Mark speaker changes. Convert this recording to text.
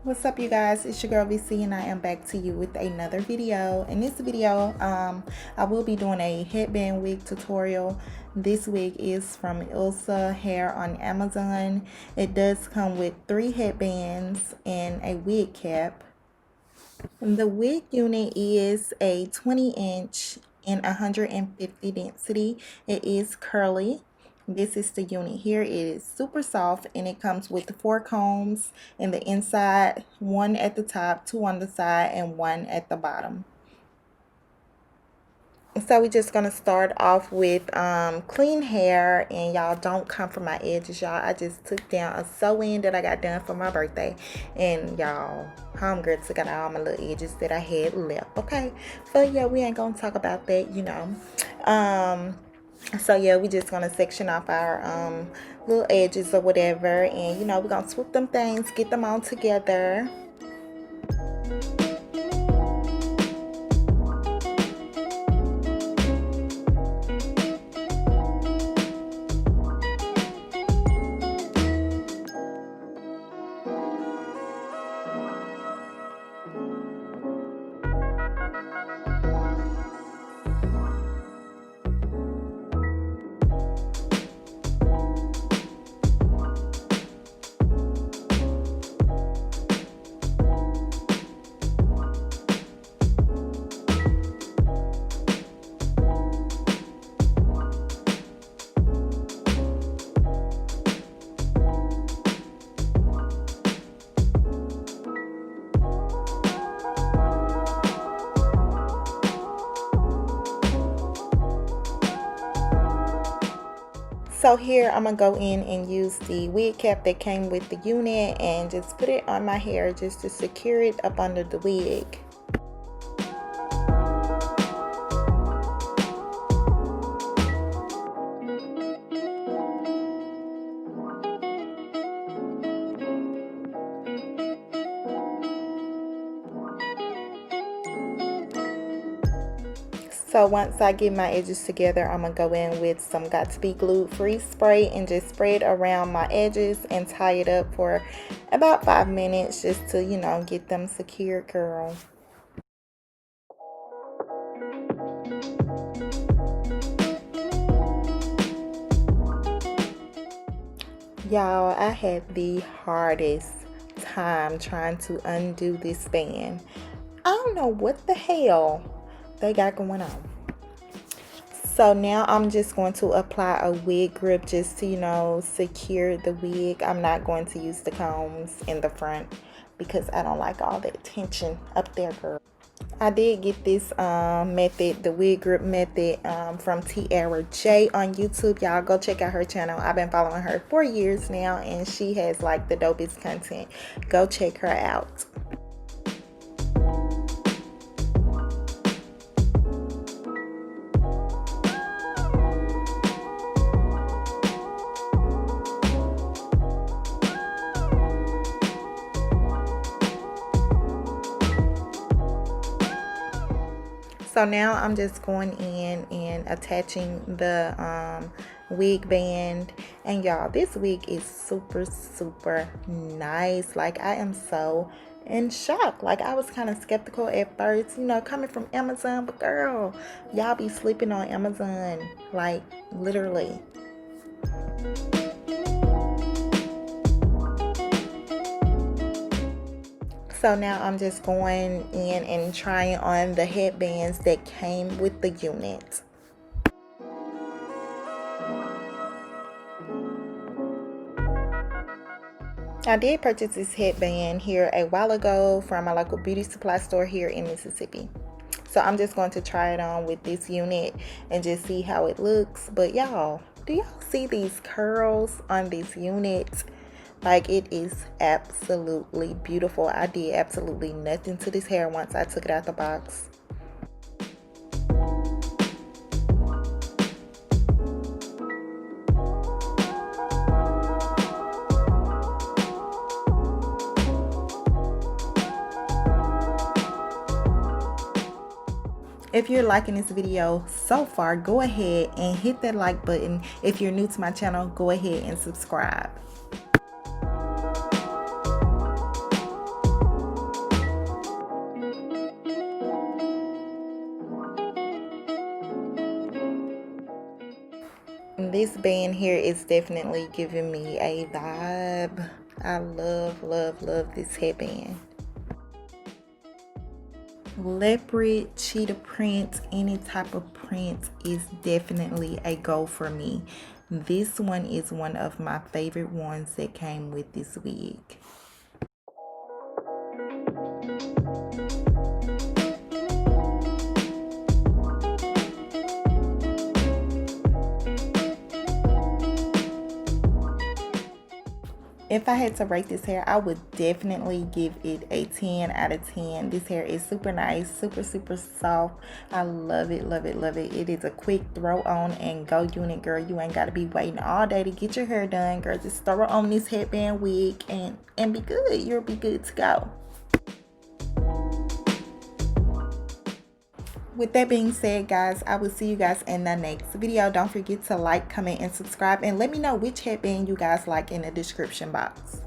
Speaker 1: What's up, you guys? It's your girl VC, and I am back to you with another video. In this video, I will be doing a headband wig tutorial. This wig is from ILSA Hair on Amazon. It does come with 3 headbands and a wig cap. The wig unit is a 20-inch and 150 density. It is curly. This is the unit here. It is super soft, and it comes with 4 combs in the inside, 1 at the top, 2 on the side, and 1 at the bottom. So we're just gonna start off with clean hair, and y'all don't come for my edges, y'all. I just took down a sew-in that I got done for my birthday, and y'all, homegirl took out all my little edges that I had left. Okay, so yeah, we ain't gonna talk about that, you know. So yeah, we just gonna section off our little edges or whatever, and you know, we're gonna swoop them things, get them all together. So here I'm gonna go in and use the wig cap that came with the unit and just put it on my hair just to secure it up under the wig. So once I get my edges together, I'm going to go in with some Got To Be Glued Free spray and just spray it around my edges and tie it up for about 5 minutes just to, you know, get them secured, girl. Y'all, I had the hardest time trying to undo this band. I don't know what the hell they got going on. So now I'm just going to apply a wig grip just to, you know, secure the wig. I'm not going to use the combs in the front because I don't like all that tension up there, girl. I did get this method, the wig grip method, from Tiara J on YouTube. Y'all go check out her channel. I've been following her for years now, and she has like the dopest content. Go check her out. So now I'm just going in and attaching the wig band, and y'all, this wig is super nice. Like, I am so in shock. Like, I was kind of skeptical at first, you know, coming from Amazon, but girl, y'all be sleeping on Amazon, like literally. So now I'm just going in and trying on the headbands that came with the unit. I did purchase this headband here a while ago from my local beauty supply store here in Mississippi. So I'm just going to try it on with this unit and just see how it looks. But y'all, do y'all see these curls on this unit? Like, it is absolutely beautiful. I did absolutely nothing to this hair once I took it out the box. If you're liking this video so far, go ahead and hit that like button. If you're new to my channel, go ahead and subscribe. This band here is definitely giving me a vibe. I love, love, love this headband. Leopard, cheetah print, any type of print is definitely a go for me. This one is one of my favorite ones that came with this wig. If I had to rate this hair, I would definitely give it a 10 out of 10. This hair is super nice, super, super soft. I love it, love it, love it. It is a quick throw on and go unit, girl. You ain't got to be waiting all day to get your hair done, girl. Just throw on this headband wig and be good. You'll be good to go. With that being said, guys, I will see you guys in the next video. Don't forget to like, comment, and subscribe, and let me know which headband you guys like in the description box.